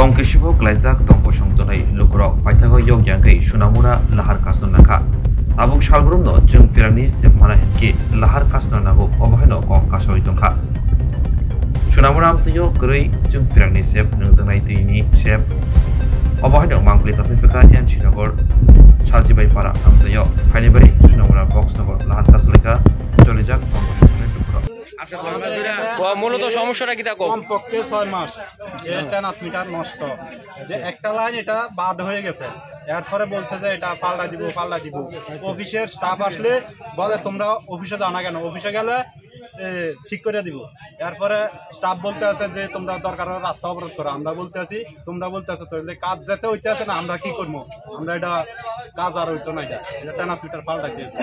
Tongkishibok laizak tongko songtonai lukurok paithago yok jangkai sunamura lahar kasno nakha. Abung salbrumno jung pirani sepmana henki lahar kasno nago obahino kong kasoi tongkha. Sunamura amsayo gerei jung pirani sep nungtanai tini sep obahino mangpli tapifika yan Srinagar saljibai para amsayo phainibai sunamura box nagor lahar kasolika jolijak tongko songtonai lukurok. মূলত সমস্যাটা কি থাকো কমপক্ষে 6 মাস যে transmitter নষ্ট যে একটা line এটা বাদ হয়ে গেছে এরপরে বলছে যে এটা পাল্টা দিব অফিসের স্টাফ আসলে বলে তোমরা অফিসে যাও না কেন অফিসে গেলে ঠিক করে দিব এরপরে স্টাফ বলতে আছে যে তোমরা দরকার হলে রাস্তা অবরোধ করো আমরা বলতে আছি তোমরা বলতে আছো তাহলে কাজ যেতে হইতে আছে না আমরা কি করবো আমরা এটা কাজ আর হইতো না এটা ট্রান্সমিটার পাল্টা দিয়েছে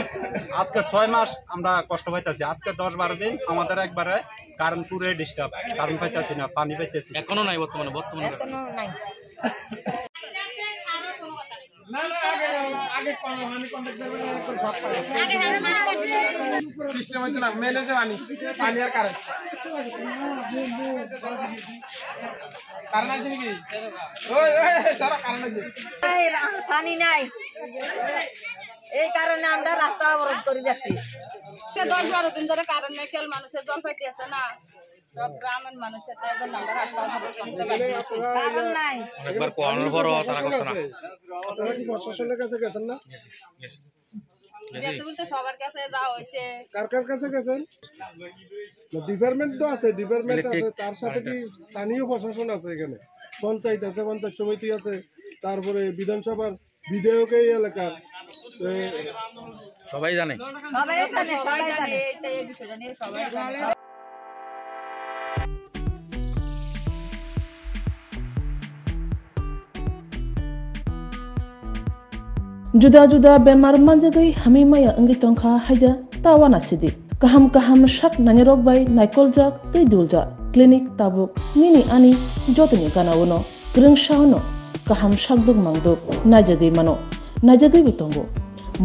আজকে 6 মাস আমরা কষ্ট পাইতেছি আজকে 10-12 দিন আমাদের একবারে কারেন্ট পুরো ডিস্টার্ব কারেন্ট পাইতেছি না পানি পাইতেছি এখনো নাই বর্তমানে এখনো নাই সিস্টেম হইতো না ম্যানেজে পানি আর কারেন্ট আছে নাকি ওই সারা কারেন্ট আছে পানি নাই এই কারণে আমরা রাস্তা অবরোধ করে যাচ্ছি 10-12 দিন ধরে কারেন্ট নেই খেল মানুষের জল পাইতে আছে না সব গ্রামের মানুষের তাই জন্য আমরা রাস্তা অবরোধ করতে পারছি কারণ নাই একবার কোয়ানোর পরও তারা করছে না আপনারা কি প্রশাসনের কাছে গেছেন না গেছে বলতে সবার কাছে যাওয়া হয়েছে কার কাছে গেছেন ডিপার্টমেন্ট তো আছে ডিপার্টমেন্ট আছে তার সাথে কি স্থানীয় প্রশাসন আছে এখানে পঞ্চায়েত আছে পঞ্চায়েত সমিতি আছে তারপরে বিধানসভার বিধায়ক এই এলাকার সবাই জানে সবাই জানে এইটাই এই বিষয়টা নিয়ে সবাই জানে Juda-juda bemar manjagai hami maya anggi tongkha haida tawana sidi kaham shak nanyarok bai naikoljak tei duljak klinik tabuk nini ani jotoni ganawono grengshahno kaham shakduk mangduk najagei mano najagei bitongo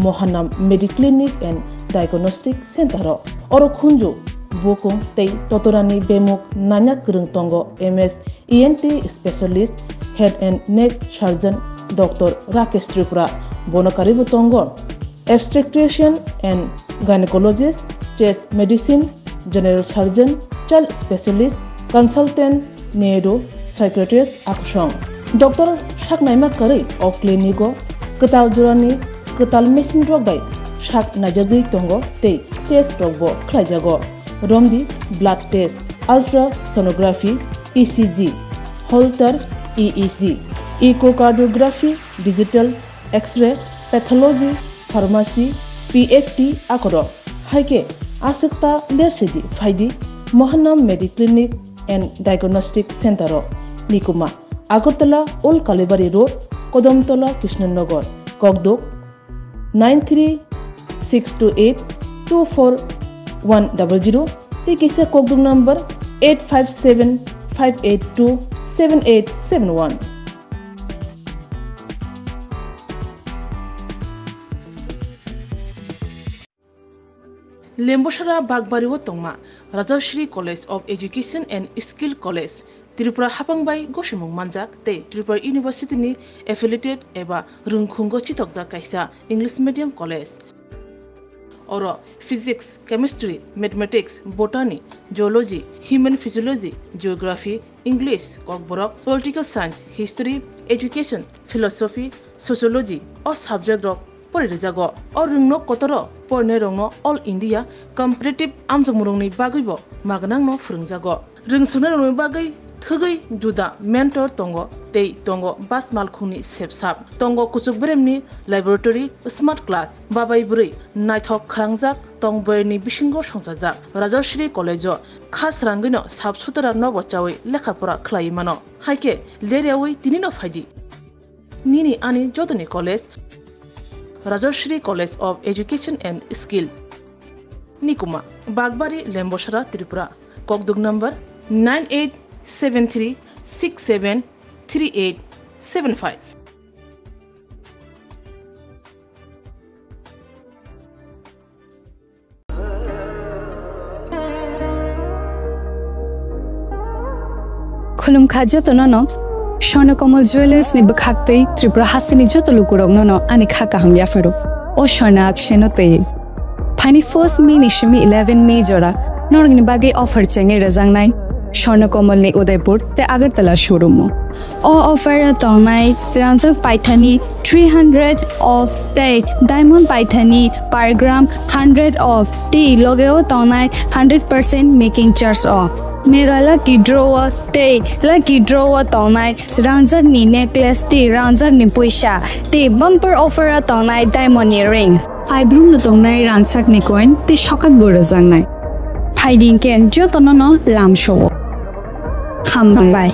Mohanam Mediclinic and Diagnostic Center oro khunju bokong tei totorani bemuk nanyak greng tongo MS ENT specialist head and neck surgeon Dr. Rakesh Tripura Bonakari Butongo, obstetrician and gynecologist, chest medicine, general surgeon, child specialist, consultant, neuro, psychiatrist, akshong. Dr. Shaknaima Kari of Clinico, Katal Jurani, Katal Machine Rogai, Shak Najagi Tongo, Te, Test Robo, Klajago, Romdi, blood test, ultrasonography, ECG, Holter, EEG, echocardiography, digital, X-ray, pathology, pharmacy, PFT, akoro. Haike asekta lersidi faidi Mohanam Mediclinic and Diagnostic Center Nikuma Agartala Old Kalibari Road, Kodamtola, Krishnanagar, Kogdok 93-628-24100. Tikisa Kogdok number 857-582-7871. Lembosara Bagbariwo Tongma, Rajashri College of Education and Skill College, Tripura Hapangbai Goshimung Manjak, Te Tripura University ni affiliated eba Rungkhungo Chitokja Kaisa English Medium College. Oro Physics, Chemistry, Mathematics, Botany, Geology, Human Physiology, Geography, English, Kokborok, Political Science, History, Education, Philosophy, Sociology, or subject of Porizago, or Rungno Kotoro, Pornerongno, All India, Competitive Amjamurungni Bagibo, Maganangno Frungzago, Rungsunaroni Bagai, Thugai, Juda, Mentor Tongo, Tei Tongo, Bas Malkuni Sepsap, Tongo Kuchukbremni, Laboratory, Smart Class, Babai Buri, Naithok Krangjak, Tongberni Bishingo Shonsajak, Rajashri College, Khas Rangino, Sabsutara Novochawi, Lekapura Klaimano, Haike, Leriawi, Dinino Fadi, Nini Ani Jotani College, Rajashri College of Education and Skill, Nikuma, Bagbari, Lembosara, Tripura, Kogduk number 9873673875. खुलुमखा जतननो Swarnakomal Jewelers ni bakhakte Tripura hasini joto lukurok nono ani khaka ham yafaro o Swarna aksheno te Pani 1st May ni shimi 11 May jora norang ni bagi offer chenge rajangnai Swarnakomal ni Udaipur te Agartala showroom o offer tongnai Ranjak Paithani 300 of date diamond Paithani per gram 100 of tea logeo tongnai 100% making charge off Mega lucky drawer te lucky drawer tongnai Ranjak ni necklace te Ranjak ni puisha te bumper offer tongnai diamond earring Ibrum na tongnai Ranjak ni coin te shokat bora jangnai Hiding ken jotono no lam show Hambai